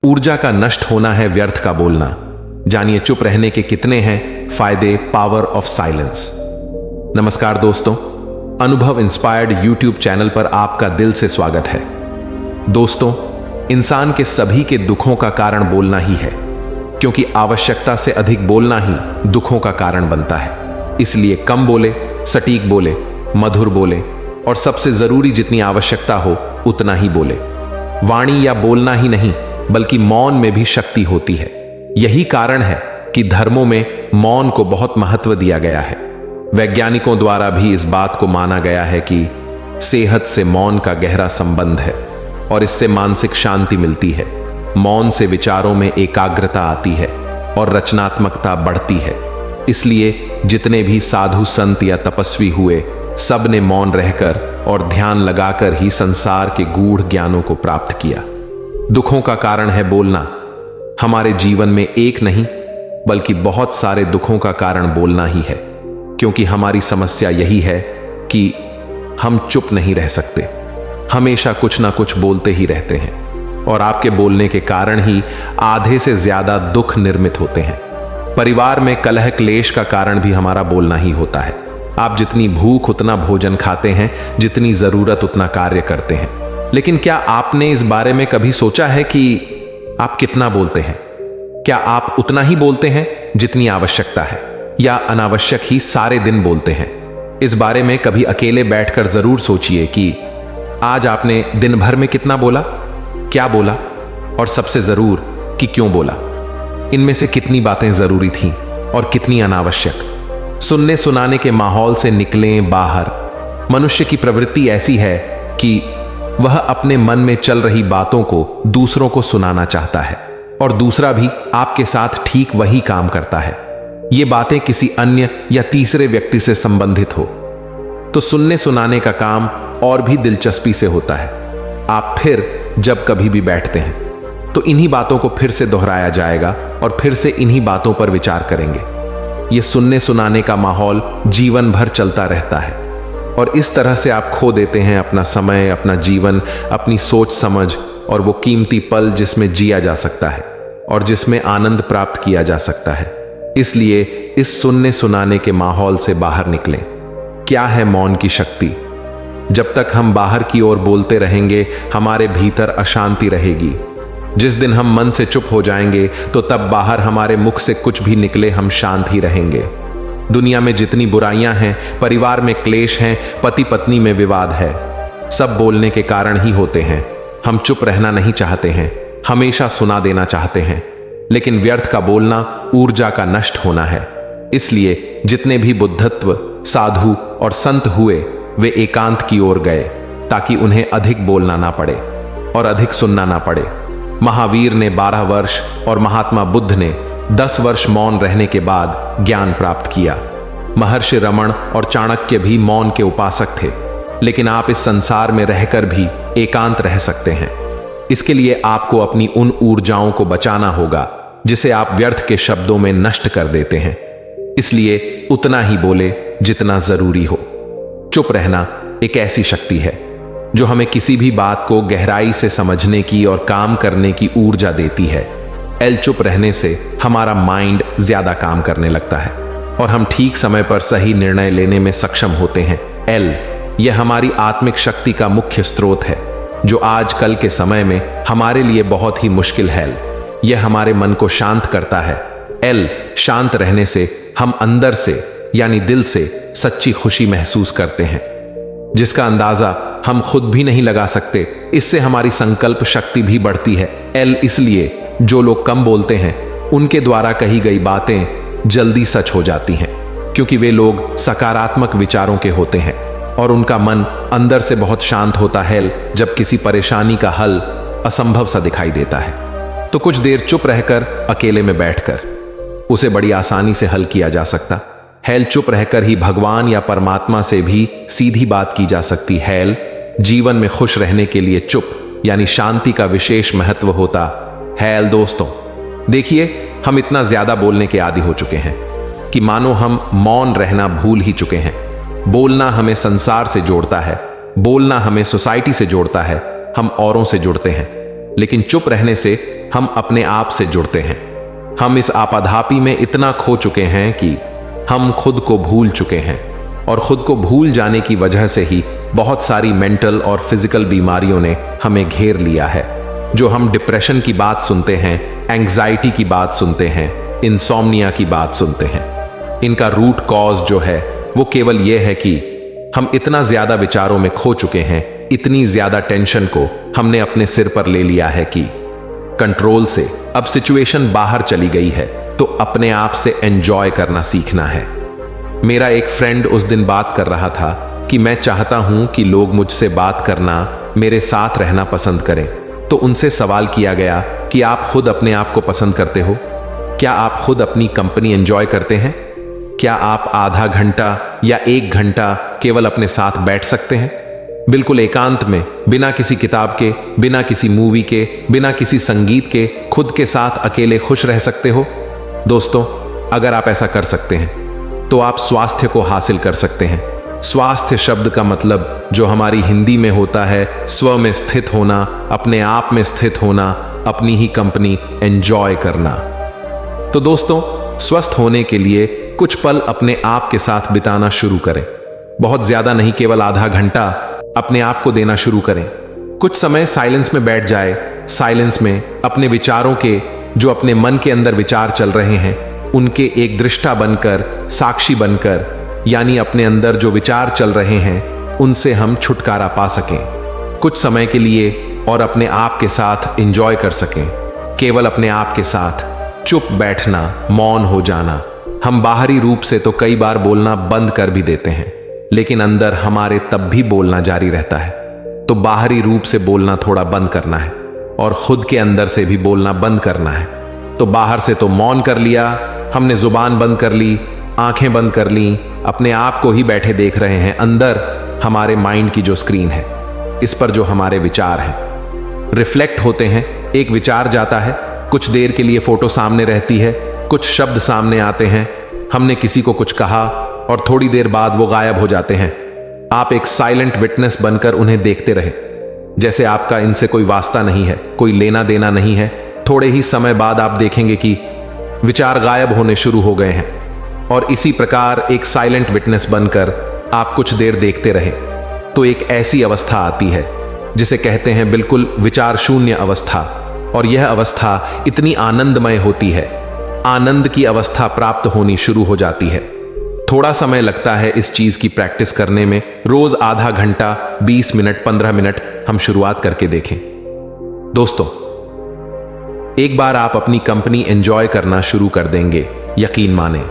ऊर्जा का नष्ट होना है व्यर्थ का बोलना। जानिए चुप रहने के कितने हैं फायदे, पावर ऑफ साइलेंस। नमस्कार दोस्तों, अनुभव इंस्पायर्ड यूट्यूब चैनल पर आपका दिल से स्वागत है। दोस्तों, इंसान के सभी के दुखों का कारण बोलना ही है, क्योंकि आवश्यकता से अधिक बोलना ही दुखों का कारण बनता है। इसलिए कम बोले, सटीक बोले, मधुर बोले और सबसे जरूरी जितनी आवश्यकता हो उतना ही बोले। वाणी या बोलना ही नहीं बल्कि मौन में भी शक्ति होती है। यही कारण है कि धर्मों में मौन को बहुत महत्व दिया गया है। वैज्ञानिकों द्वारा भी इस बात को माना गया है कि सेहत से मौन का गहरा संबंध है और इससे मानसिक शांति मिलती है। मौन से विचारों में एकाग्रता आती है और रचनात्मकता बढ़ती है। इसलिए जितने भी साधु संत या तपस्वी हुए, सब ने मौन रहकर और ध्यान लगाकर ही संसार के गूढ़ ज्ञानों को प्राप्त किया। दुखों का कारण है बोलना। हमारे जीवन में एक नहीं बल्कि बहुत सारे दुखों का कारण बोलना ही है, क्योंकि हमारी समस्या यही है कि हम चुप नहीं रह सकते। हमेशा कुछ ना कुछ बोलते ही रहते हैं और आपके बोलने के कारण ही आधे से ज्यादा दुख निर्मित होते हैं। परिवार में कलह क्लेश का कारण भी हमारा बोलना ही होता है। आप जितनी भूख उतना भोजन खाते हैं, जितनी जरूरत उतना कार्य करते हैं। लेकिन क्या आपने इस बारे में कभी सोचा है कि आप कितना बोलते हैं? क्या आप उतना ही बोलते हैं जितनी आवश्यकता है, या अनावश्यक ही सारे दिन बोलते हैं? इस बारे में कभी अकेले बैठकर जरूर सोचिए कि आज आपने दिन भर में कितना बोला, क्या बोला और सबसे जरूर कि क्यों बोला। इनमें से कितनी बातें जरूरी थीं और कितनी अनावश्यक। सुनने सुनाने के माहौल से निकलें बाहर। मनुष्य की प्रवृत्ति ऐसी है कि वह अपने मन में चल रही बातों को दूसरों को सुनाना चाहता है और दूसरा भी आपके साथ ठीक वही काम करता है। ये बातें किसी अन्य या तीसरे व्यक्ति से संबंधित हो तो सुनने सुनाने का काम और भी दिलचस्पी से होता है। आप फिर जब कभी भी बैठते हैं तो इन्हीं बातों को फिर से दोहराया जाएगा और फिर से इन्हीं बातों पर विचार करेंगे। ये सुनने सुनाने का माहौल जीवन भर चलता रहता है और इस तरह से आप खो देते हैं अपना समय, अपना जीवन, अपनी सोच समझ और वो कीमती पल जिसमें जिया जा सकता है और जिसमें आनंद प्राप्त किया जा सकता है। इसलिए इस सुनने सुनाने के माहौल से बाहर निकलें। क्या है मौन की शक्ति? जब तक हम बाहर की ओर बोलते रहेंगे, हमारे भीतर अशांति रहेगी। जिस दिन हम मन से चुप हो जाएंगे तो तब बाहर हमारे मुख से कुछ भी निकले, हम शांत ही रहेंगे। दुनिया में जितनी बुराइयां हैं, परिवार में क्लेश हैं, पति पत्नी में विवाद है, सब बोलने के कारण ही होते हैं। हम चुप रहना नहीं चाहते हैं, हमेशा सुना देना चाहते हैं, लेकिन व्यर्थ का बोलना ऊर्जा का नष्ट होना है। इसलिए जितने भी बुद्धत्व, साधु और संत हुए, वे एकांत की ओर गए ताकि उन्हें अधिक बोलना ना पड़े और अधिक सुनना ना पड़े। महावीर ने 12 वर्ष और महात्मा बुद्ध ने 10 वर्ष मौन रहने के बाद ज्ञान प्राप्त किया। महर्षि रमण और चाणक्य भी मौन के उपासक थे, लेकिन आप इस संसार में रहकर भी एकांत रह सकते हैं। इसके लिए आपको अपनी उन ऊर्जाओं को बचाना होगा जिसे आप व्यर्थ के शब्दों में नष्ट कर देते हैं। इसलिए उतना ही बोले जितना जरूरी हो। चुप रहना एक ऐसी शक्ति है जो हमें किसी भी बात को गहराई से समझने की और काम करने की ऊर्जा देती है। चुप रहने से हमारा माइंड ज्यादा काम करने लगता है और हम ठीक समय पर सही निर्णय लेने में सक्षम होते हैं। यह हमारी आत्मिक शक्ति का मुख्य स्रोत है, जो आज कल के समय में हमारे लिए बहुत ही मुश्किल है। यह हमारे मन को शांत करता है। शांत रहने से हम अंदर से यानी दिल से सच्ची खुशी महसूस करते हैं, जिसका अंदाजा हम खुद भी नहीं लगा सकते। इससे हमारी संकल्प शक्ति भी बढ़ती है। इसलिए जो लोग कम बोलते हैं, उनके द्वारा कही गई बातें जल्दी सच हो जाती हैं, क्योंकि वे लोग सकारात्मक विचारों के होते हैं और उनका मन अंदर से बहुत शांत होता है। जब किसी परेशानी का हल असंभव सा दिखाई देता है तो कुछ देर चुप रहकर, अकेले में बैठकर उसे बड़ी आसानी से हल किया जा सकता है। चुप रहकर ही भगवान या परमात्मा से भी सीधी बात की जा सकती है। जीवन में खुश रहने के लिए चुप यानी शांति का विशेष महत्व होता है। दोस्तों, देखिए, हम इतना ज्यादा बोलने के आदी हो चुके हैं कि मानो हम मौन रहना भूल ही चुके हैं। बोलना हमें संसार से जोड़ता है, बोलना हमें सोसाइटी से जोड़ता है, हम औरों से जुड़ते हैं। लेकिन चुप रहने से हम अपने आप से जुड़ते हैं। हम इस आपाधापी में इतना खो चुके हैं कि हम खुद को भूल चुके हैं, और खुद को भूल जाने की वजह से ही बहुत सारी मेंटल और फिजिकल बीमारियों ने हमें घेर लिया है। जो हम डिप्रेशन की बात सुनते हैं, एंग्जाइटी की बात सुनते हैं, इंसोम्निया की बात सुनते हैं, इनका रूट कॉज जो है वो केवल ये है कि हम इतना ज्यादा विचारों में खो चुके हैं, इतनी ज्यादा टेंशन को हमने अपने सिर पर ले लिया है कि कंट्रोल से अब सिचुएशन बाहर चली गई है, तो अपने आप से एंजॉय करना सीखना है। मेरा एक फ्रेंड उस दिन बात कर रहा था कि मैं चाहता हूं कि लोग मुझसे बात करना, मेरे साथ रहना पसंद करें। तो उनसे सवाल किया गया कि आप खुद अपने आप को पसंद करते हो? क्या आप खुद अपनी कंपनी एंजॉय करते हैं? क्या आप आधा घंटा या 1 घंटा केवल अपने साथ बैठ सकते हैं, बिल्कुल एकांत में, बिना किसी किताब के, बिना किसी मूवी के, बिना किसी संगीत के, खुद के साथ अकेले खुश रह सकते हो? दोस्तों, अगर आप ऐसा कर सकते हैं तो आप स्वास्थ्य को हासिल कर सकते हैं। स्वास्थ्य शब्द का मतलब जो हमारी हिंदी में होता है स्व में स्थित होना, अपने आप में स्थित होना, अपनी ही कंपनी एंजॉय करना। तो दोस्तों, स्वस्थ होने के लिए कुछ पल अपने आप के साथ बिताना शुरू करें। बहुत ज्यादा नहीं, केवल आधा घंटा अपने आप को देना शुरू करें। कुछ समय साइलेंस में बैठ जाए। साइलेंस में अपने विचारों के, जो अपने मन के अंदर विचार चल रहे हैं, उनके एक दृष्टा बनकर, साक्षी बनकर, यानी अपने अंदर जो विचार चल रहे हैं उनसे हम छुटकारा पा सकें कुछ समय के लिए, और अपने आप के साथ एंजॉय कर सकें। केवल अपने आप के साथ चुप बैठना, मौन हो जाना। हम बाहरी रूप से तो कई बार बोलना बंद कर भी देते हैं, लेकिन अंदर हमारे तब भी बोलना जारी रहता है। तो बाहरी रूप से बोलना थोड़ा बंद करना है, और खुद के अंदर से भी बोलना बंद करना है। तो बाहर से तो मौन कर लिया, हमने जुबान बंद कर ली, आंखें बंद कर ली, अपने आप को ही बैठे देख रहे हैं। अंदर हमारे माइंड की जो स्क्रीन है, इस पर जो हमारे विचार हैं रिफ्लेक्ट होते हैं। एक विचार जाता है, कुछ देर के लिए फोटो सामने रहती है, कुछ शब्द सामने आते हैं, हमने किसी को कुछ कहा और थोड़ी देर बाद वो गायब हो जाते हैं। आप एक साइलेंट विटनेस बनकर उन्हें देखते रहे, जैसे आपका इनसे कोई वास्ता नहीं है, कोई लेना देना नहीं है। थोड़े ही समय बाद आप देखेंगे कि विचार गायब होने शुरू हो गए हैं, और इसी प्रकार एक साइलेंट विटनेस बनकर आप कुछ देर देखते रहे तो एक ऐसी अवस्था आती है जिसे कहते हैं बिल्कुल विचार शून्य अवस्था। और यह अवस्था इतनी आनंदमय होती है, आनंद की अवस्था प्राप्त होनी शुरू हो जाती है। थोड़ा समय लगता है इस चीज की प्रैक्टिस करने में, रोज आधा घंटा, 20 मिनट, 15 मिनट हम शुरुआत करके देखें। दोस्तों, एक बार आप अपनी कंपनी एंजॉय करना शुरू कर देंगे, यकीन माने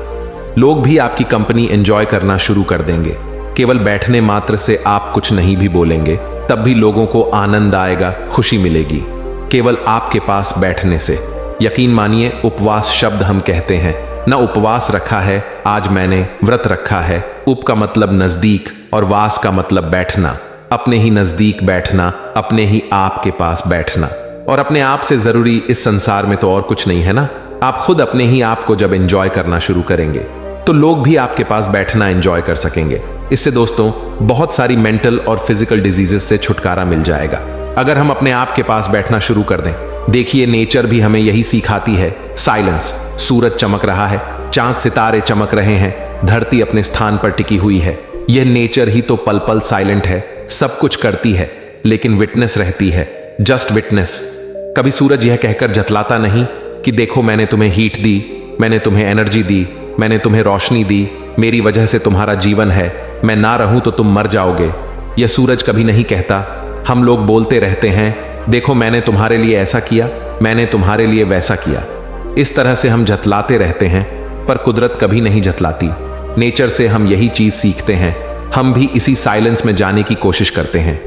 लोग भी आपकी कंपनी एंजॉय करना शुरू कर देंगे। केवल बैठने मात्र से आप कुछ नहीं भी बोलेंगे, तब भी लोगों को आनंद आएगा, खुशी मिलेगी केवल आपके पास बैठने से। यकीन मानिए, उपवास शब्द हम कहते हैं ना, उपवास रखा है, आज मैंने व्रत रखा है। उप का मतलब नजदीक और वास का मतलब बैठना, अपने ही नजदीक बैठना, अपने ही आप के पास बैठना। और अपने आप से जरूरी इस संसार में तो और कुछ नहीं है ना। आप खुद अपने ही आप को जब एंजॉय करना शुरू करेंगे तो लोग भी आपके पास बैठना एंजॉय कर सकेंगे। इससे दोस्तों बहुत सारी मेंटल और फिजिकल डिजीजेस से छुटकारा मिल जाएगा अगर हम अपने आप के पास बैठना शुरू कर दें। देखिए, नेचर भी हमें यही सिखाती है, साइलेंस। सूरज चमक रहा है, चांद सितारे चमक रहे हैं, धरती अपने स्थान पर टिकी हुई है। यह नेचर ही तो पल पल साइलेंट है, सब कुछ करती है लेकिन विटनेस रहती है, जस्ट विटनेस। कभी सूरज यह कहकर जतलाता नहीं कि देखो मैंने तुम्हें हीट दी, मैंने तुम्हें एनर्जी दी, मैंने तुम्हें रोशनी दी, मेरी वजह से तुम्हारा जीवन है, मैं ना रहूं तो तुम मर जाओगे। यह सूरज कभी नहीं कहता। हम लोग बोलते रहते हैं, देखो मैंने तुम्हारे लिए ऐसा किया, मैंने तुम्हारे लिए वैसा किया। इस तरह से हम जतलाते रहते हैं, पर कुदरत कभी नहीं जतलाती। नेचर से हम यही चीज सीखते हैं, हम भी इसी साइलेंस में जाने की कोशिश करते हैं।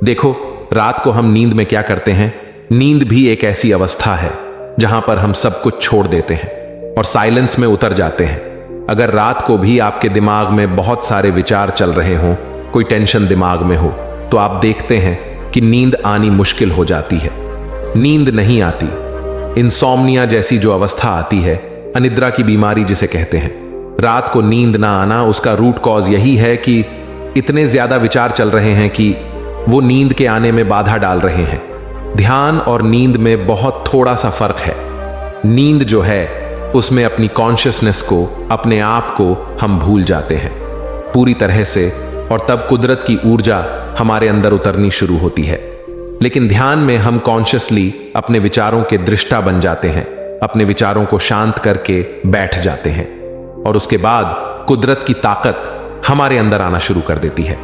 देखो, रात को हम नींद में क्या करते हैं, नींद भी एक ऐसी अवस्था है जहां पर हम सब कुछ छोड़ देते हैं और साइलेंस में उतर जाते हैं। अगर रात को भी आपके दिमाग में बहुत सारे विचार चल रहे हों, कोई टेंशन दिमाग में हो, तो आप देखते हैं कि नींद आनी मुश्किल हो जाती है, नींद नहीं आती। इंसोम्निया जैसी जो अवस्था आती है, अनिद्रा की बीमारी जिसे कहते हैं, रात को नींद ना आना, उसका रूट कॉज यही है कि इतने ज्यादा विचार चल रहे हैं कि वो नींद के आने में बाधा डाल रहे हैं। ध्यान और नींद में बहुत थोड़ा सा फर्क है। नींद जो है उसमें अपनी कॉन्शियसनेस को, अपने आप को हम भूल जाते हैं पूरी तरह से, और तब कुदरत की ऊर्जा हमारे अंदर उतरनी शुरू होती है। लेकिन ध्यान में हम कॉन्शियसली अपने विचारों के दृष्टा बन जाते हैं, अपने विचारों को शांत करके बैठ जाते हैं, और उसके बाद कुदरत की ताकत हमारे अंदर आना शुरू कर देती है।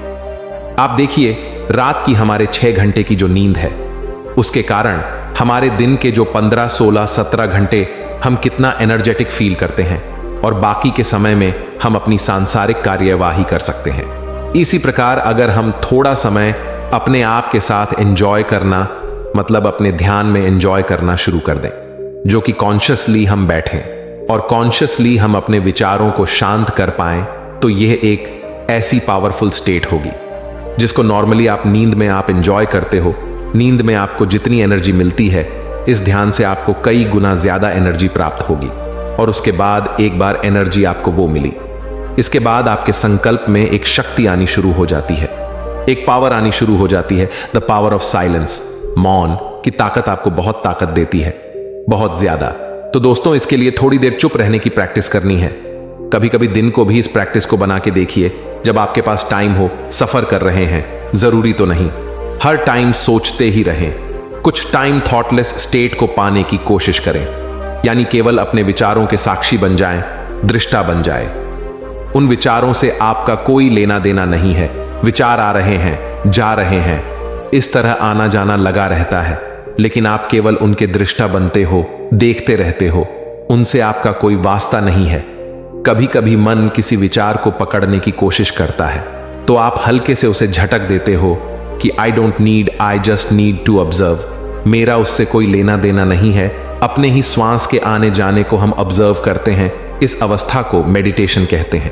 आप देखिए, रात की हमारे 6 घंटे की जो नींद है, उसके कारण हमारे दिन के जो 15, 16, 17 घंटे हम कितना एनर्जेटिक फील करते हैं, और बाकी के समय में हम अपनी सांसारिक कार्यवाही कर सकते हैं। इसी प्रकार अगर हम थोड़ा समय अपने आप के साथ एंजॉय करना, मतलब अपने ध्यान में एंजॉय करना शुरू कर दें, जो कि कॉन्शियसली हम बैठें और कॉन्शियसली हम अपने विचारों को शांत कर पाएं, तो यह एक ऐसी पावरफुल स्टेट होगी जिसको नॉर्मली आप नींद में आप एंजॉय करते हो। नींद में आपको जितनी एनर्जी मिलती है, इस ध्यान से आपको कई गुना ज्यादा एनर्जी प्राप्त होगी, और उसके बाद एक बार एनर्जी आपको वो मिली, इसके बाद आपके संकल्प में एक शक्ति आनी शुरू हो जाती है, एक पावर आनी शुरू हो जाती है। द पावर ऑफ साइलेंस, मौन की ताकत आपको बहुत ताकत देती है, बहुत ज्यादा। तो दोस्तों, इसके लिए थोड़ी देर चुप रहने की प्रैक्टिस करनी है। कभी कभी दिन को भी इस प्रैक्टिस को बना के देखिए, जब आपके पास टाइम हो, सफर कर रहे हैं, जरूरी तो नहीं हर टाइम सोचते ही रहें। कुछ टाइम थॉटलेस स्टेट को पाने की कोशिश करें, यानी केवल अपने विचारों के साक्षी बन जाएं, दृष्टा बन जाए। उन विचारों से आपका कोई लेना देना नहीं है। विचार आ रहे हैं, जा रहे हैं, इस तरह आना जाना लगा रहता है, लेकिन आप केवल उनके दृष्टा बनते हो, देखते रहते हो, उनसे आपका कोई वास्ता नहीं है। कभी कभी मन किसी विचार को पकड़ने की कोशिश करता है, तो आप हल्के से उसे झटक देते हो कि I don't need, I just need to observe. मेरा उससे कोई लेना देना नहीं है। अपने ही श्वास के आने जाने को हम ऑब्जर्व करते हैं। इस अवस्था को मेडिटेशन कहते हैं।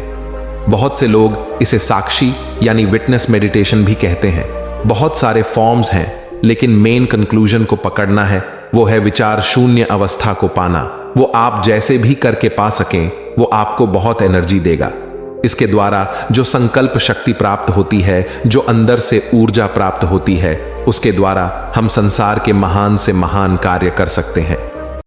बहुत से लोग इसे साक्षी यानी विटनेस मेडिटेशन भी कहते हैं। बहुत सारे फॉर्म्स हैं, लेकिन मेन कंक्लूजन को पकड़ना है, वो है विचार शून्य अवस्था को पाना। वो आप जैसे भी करके पा सकें, वो आपको बहुत एनर्जी देगा। इसके द्वारा जो संकल्प शक्ति प्राप्त होती है, जो अंदर से ऊर्जा प्राप्त होती है, उसके द्वारा हम संसार के महान से महान कार्य कर सकते हैं।